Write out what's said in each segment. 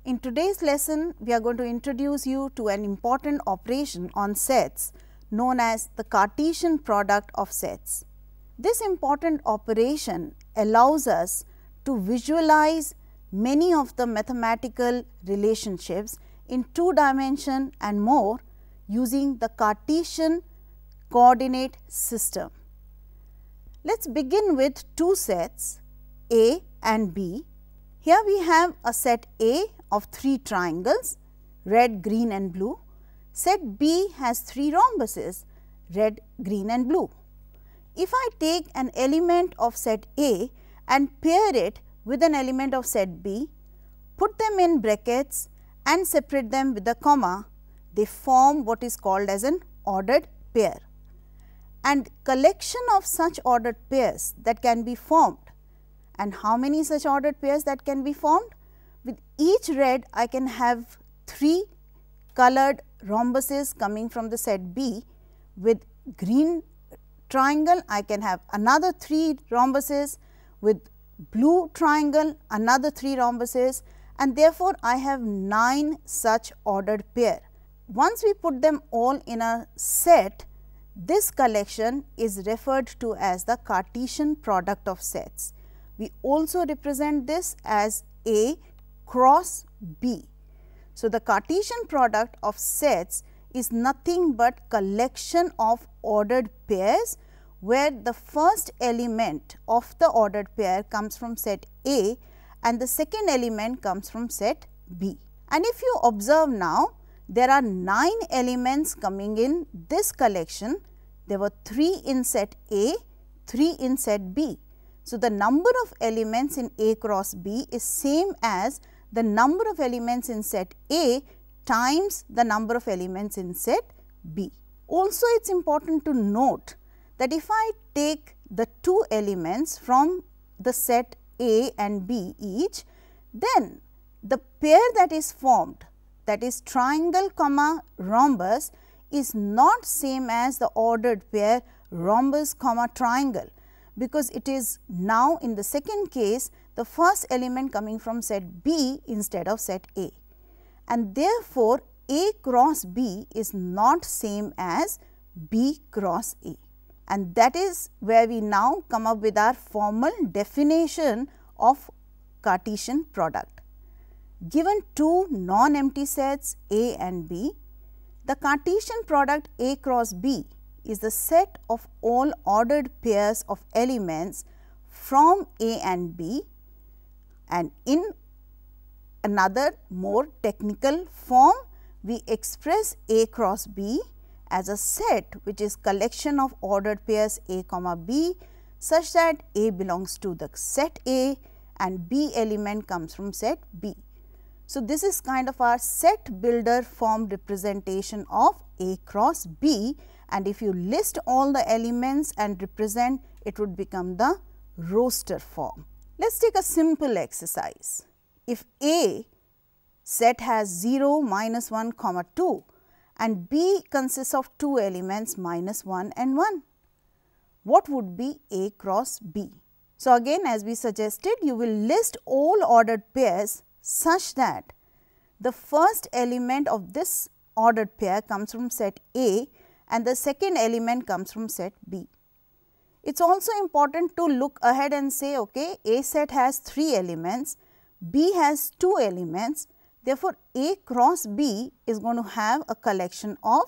In today's lesson, we are going to introduce you to an important operation on sets known as the Cartesian product of sets. This important operation allows us to visualize many of the mathematical relationships in 2 dimension and more using the Cartesian coordinate system. Let us begin with 2 sets A and B. Here we have a set A of 3 triangles, red, green and blue. Set B has 3 rhombuses, red, green and blue. If I take an element of set A and pair it with an element of set B, put them in brackets and separate them with a comma, they form what is called as an ordered pair. And collection of such ordered pairs that can be formed. And how many such ordered pairs that can be formed? With each red, I can have 3 colored rhombuses coming from the set B. With green triangle, I can have another 3 rhombuses. With blue triangle, another 3 rhombuses, and therefore, I have 9 such ordered pair. Once we put them all in a set, this collection is referred to as the Cartesian product of sets. We also represent this as A cross B. So, the Cartesian product of sets is nothing but collection of ordered pairs, where the first element of the ordered pair comes from set A and the second element comes from set B. And if you observe now, there are 9 elements coming in this collection. There were 3 in set A, 3 in set B. So, the number of elements in A cross B is same as the number of elements in set A times the number of elements in set B. Also, it is important to note that if I take the 2 elements from the set A and B each, then the pair that is formed, that is triangle comma rhombus, is not same as the ordered pair rhombus comma triangle, because it is now in the second case the first element coming from set B instead of set A, and therefore, A cross B is not same as B cross A, and that is where we now come up with our formal definition of Cartesian product. Given 2 non-empty sets A and B, the Cartesian product A cross B is the set of all ordered pairs of elements from A and B, and in another more technical form, we express A cross B as a set which is collection of ordered pairs A comma B, such that A belongs to the set A and B element comes from set B. So, this is kind of our set builder form representation of A cross B, and if you list all the elements and represent, it would become the roster form. Let us take a simple exercise. If A set has 0, minus 1, comma 2 and B consists of 2 elements minus 1 and 1, what would be A cross B? So, again as we suggested, you will list all ordered pairs such that the first element of this ordered pair comes from set A and the second element comes from set B. It is also important to look ahead and say, okay, A set has 3 elements, B has 2 elements, therefore, A cross B is going to have a collection of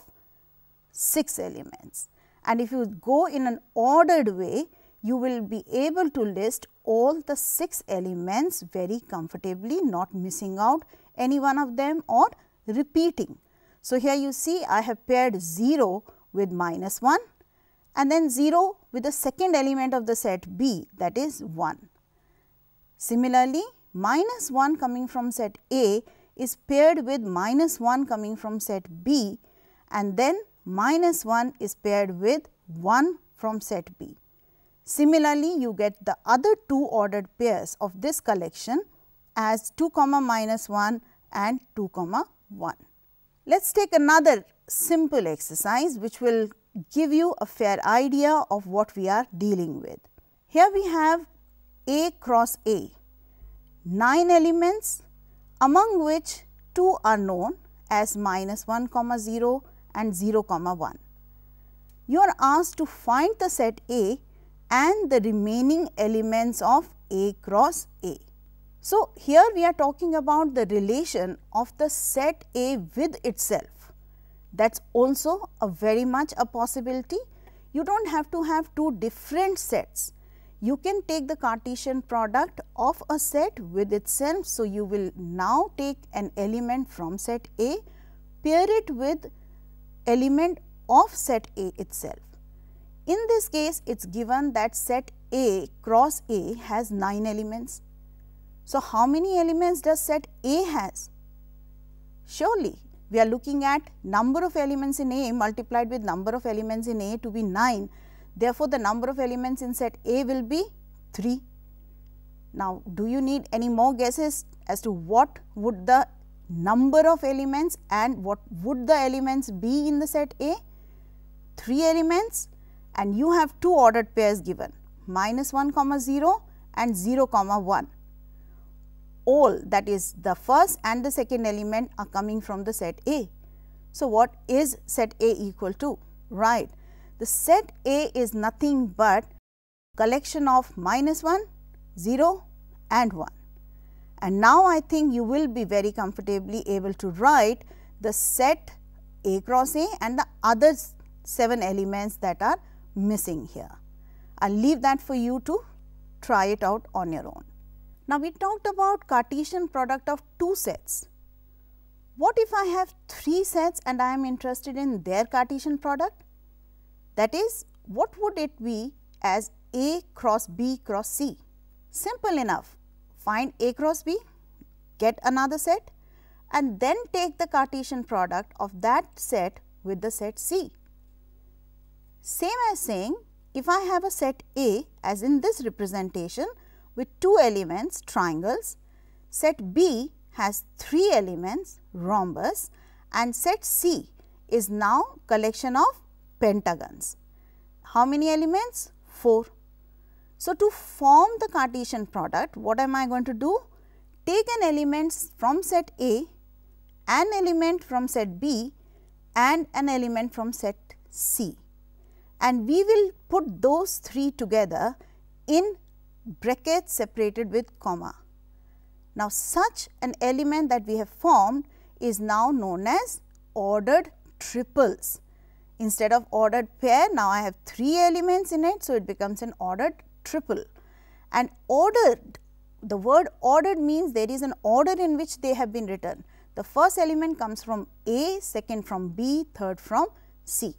6 elements. And if you go in an ordered way, you will be able to list all the 6 elements very comfortably, not missing out any one of them or repeating. So, here you see I have paired 0 with minus 1 and then 0 with the second element of the set B, that is 1. Similarly, minus 1 coming from set A is paired with minus 1 coming from set B, and then minus 1 is paired with 1 from set B. Similarly, you get the other 2 ordered pairs of this collection as 2 comma minus 1 and 2 comma 1. Let us take another simple exercise which will give you a fair idea of what we are dealing with. Here we have A cross A, 9 elements, among which 2 are known as -1, 0 and 0, 1. You are asked to find the set A and the remaining elements of A cross A. So, here we are talking about the relation of the set A with itself. That is also a very much a possibility. You do not have to have two different sets. You can take the Cartesian product of a set with itself. So, you will now take an element from set A, pair it with element of set A itself. In this case, it is given that set A cross A has 9 elements. So, how many elements does set A has? Surely, we are looking at number of elements in A multiplied with number of elements in A to be 9. Therefore, the number of elements in set A will be 3. Now, do you need any more guesses as to what would the number of elements and what would the elements be in the set A? 3 elements, and you have 2 ordered pairs given, -1, 0 and 0, 1. All, that is the first and the second element, are coming from the set A. So, what is set A equal to? Right, the set A is nothing but collection of -1, 0 and 1. And now, I think you will be very comfortably able to write the set A cross A and the other 7 elements that are missing here. I will leave that for you to try it out on your own. Now, we talked about Cartesian product of 2 sets. What if I have 3 sets and I am interested in their Cartesian product? That is, what would it be as A cross B cross C? Simple enough, find A cross B, get another set and then take the Cartesian product of that set with the set C. Same as saying, if I have a set A as in this representation with 2 elements triangles, set B has 3 elements rhombus and set C is now collection of pentagons. How many elements? 4. So, to form the Cartesian product, what am I going to do? Take an element from set A, an element from set B and an element from set C, and we will put those 3 together in brackets separated with comma. Now, such an element that we have formed is now known as ordered triples. Instead of ordered pair, now I have 3 elements in it. So, it becomes an ordered triple. And ordered, the word ordered means there is an order in which they have been written. The first element comes from A, second from B, third from C.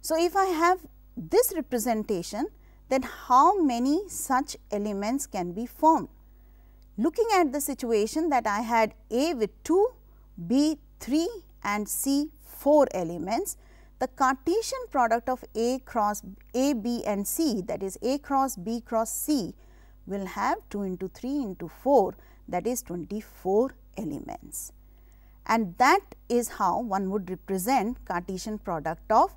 So, if I have this representation, then how many such elements can be formed? Looking at the situation that I had A with 2, B 3 and C 4 elements, the Cartesian product of A cross A, B and C, that is A cross B cross C, will have 2 into 3 into 4, that is 24 elements. And that is how one would represent Cartesian product of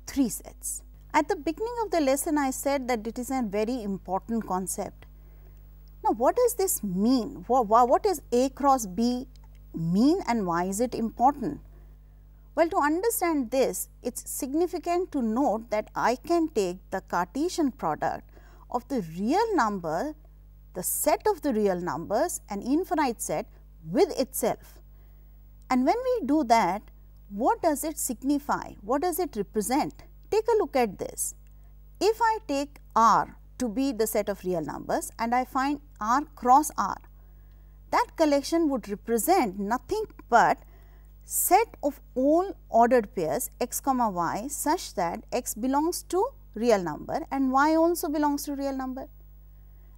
3 sets. At the beginning of the lesson, I said that it is a very important concept. Now, what does this mean? What does A cross B mean and why is it important? Well, to understand this, it is significant to note that I can take the Cartesian product of the real number, the set of the real numbers, an infinite set with itself. And when we do that, what does it signify? What does it represent? Take a look at this. If I take R to be the set of real numbers and I find R cross R, that collection would represent nothing but set of all ordered pairs x comma y such that x belongs to real number and y also belongs to real number.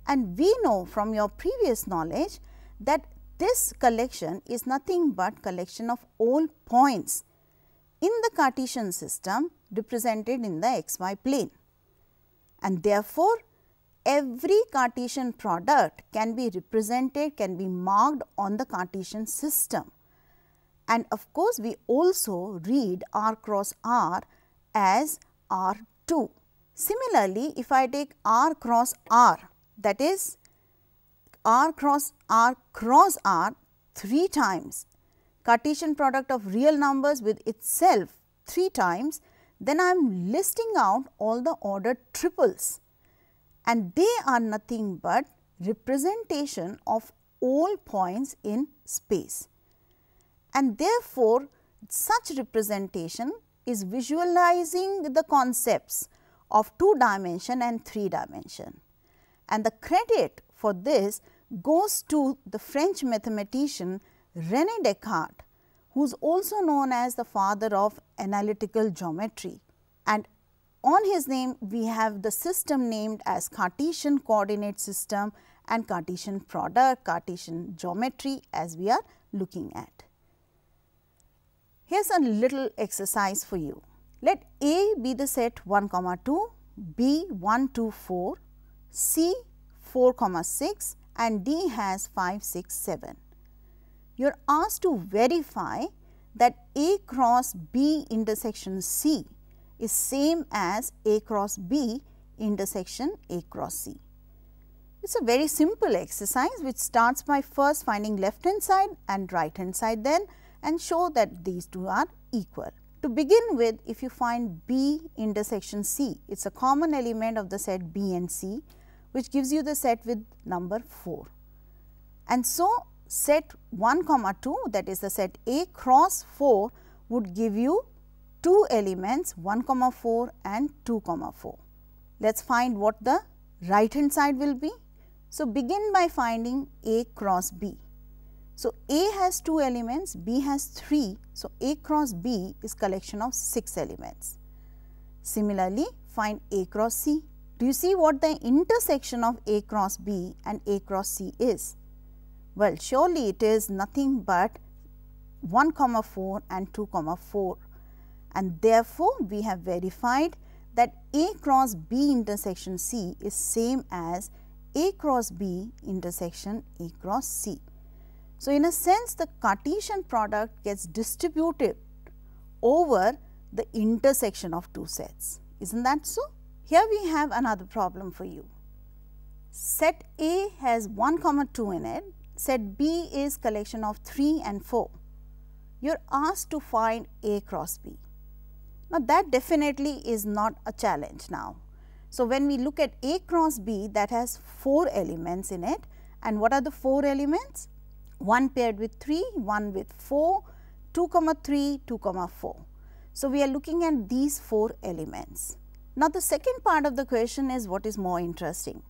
And we know from your previous knowledge that this collection is nothing but collection of all points in the Cartesian system represented in the xy plane. And therefore, every Cartesian product can be represented, can be marked on the Cartesian system. And of course, we also read R cross R as R2. Similarly, if I take R cross R, that is R cross R, 3 times, Cartesian product of real numbers with itself 3 times, then I am listing out all the ordered triples, and they are nothing but representation of all points in space. And therefore, such representation is visualizing the concepts of 2 dimension and 3 dimension. And the credit for this goes to the French mathematician René Descartes, who is also known as the father of analytical geometry. And on his name, we have the system named as Cartesian coordinate system and Cartesian product, Cartesian geometry, as we are looking at. Here is a little exercise for you. Let A be the set 1, 2, B 1, 2, 4, C 4, 6 and D has 5, 6, 7. You are asked to verify that A cross B intersection C is same as A cross B intersection A cross C. It is a very simple exercise which starts by first finding left hand side and right hand side then, and show that these two are equal. To begin with, if you find B intersection C, it is a common element of the set B and C, which gives you the set with number 4. And so, set 1, 2, that is the set A cross 4 would give you 2 elements 1, 4 and 2, 4. Let us find what the right hand side will be. So, begin by finding A cross B. So, A has 2 elements, B has 3. So, A cross B is collection of 6 elements. Similarly, find A cross C. Do you see what the intersection of A cross B and A cross C is? Well, surely it is nothing but 1, 4 and 2, 4, and therefore, we have verified that A cross B intersection C is same as A cross B intersection A cross C. So, in a sense, the Cartesian product gets distributed over the intersection of 2 sets. Isn't that so? Here we have another problem for you. Set A has 1, 2 in it. Set B is collection of 3 and 4. You are asked to find A cross B. Now, that definitely is not a challenge now. So, when we look at A cross B, that has 4 elements in it, and what are the 4 elements? 1 paired with 3, 1 with 4, 2, 3, 2, 4. So, we are looking at these 4 elements. Now, the second part of the question is what is more interesting.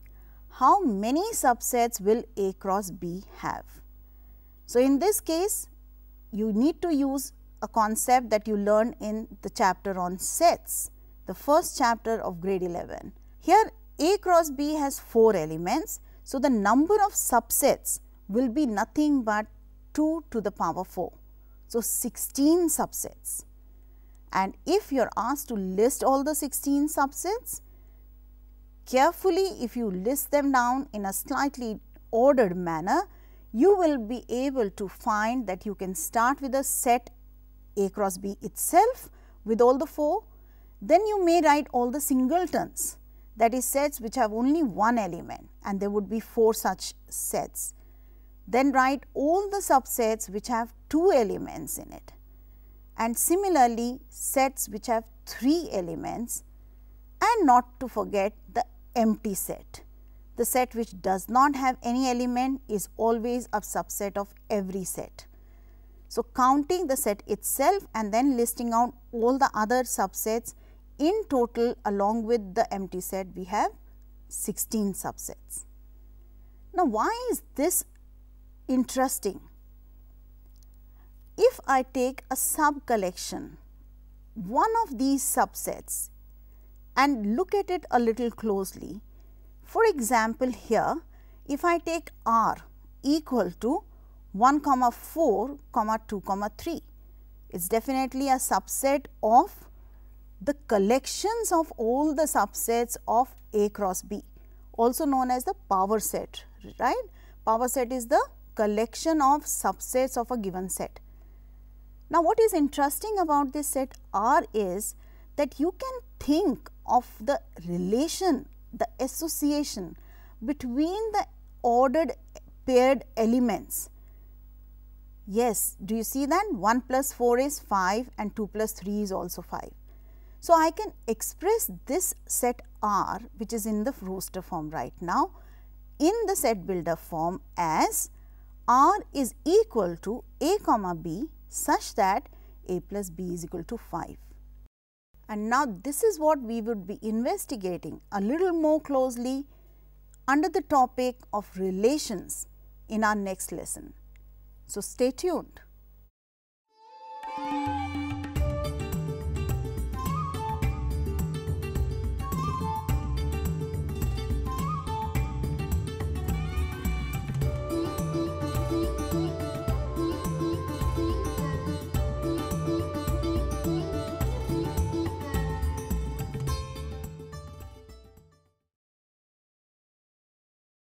How many subsets will A cross B have? So, in this case, you need to use a concept that you learned in the chapter on sets, the first chapter of grade 11. Here, A cross B has 4 elements. So, the number of subsets will be nothing but 2 to the power 4. So, 16 subsets. And if you are asked to list all the 16 subsets, carefully if you list them down in a slightly ordered manner, you will be able to find that you can start with a set A cross B itself with all the 4. Then you may write all the singletons, that is sets which have only one element, and there would be 4 such sets. Then write all the subsets which have 2 elements in it, and similarly sets which have 3 elements, and not to forget the empty set. The set which does not have any element is always a subset of every set. So, counting the set itself and then listing out all the other subsets, in total along with the empty set we have 16 subsets. Now, why is this interesting? If I take a sub collection, one of these subsets, and look at it a little closely, for example, here if I take R equal to 1, 4, 2, 3, it is definitely a subset of the collections of all the subsets of A cross B, also known as the power set, right. Power set is the collection of subsets of a given set. Now, what is interesting about this set R is that you can think of the relation, the association between the ordered paired elements Yes, do you see that 1 plus 4 is 5 and 2 plus 3 is also 5. So, I can express this set R, which is in the roster form right now, in the set builder form as R is equal to A comma B such that A plus B is equal to 5. And now, this is what we would be investigating a little more closely under the topic of relations in our next lesson. So, stay tuned.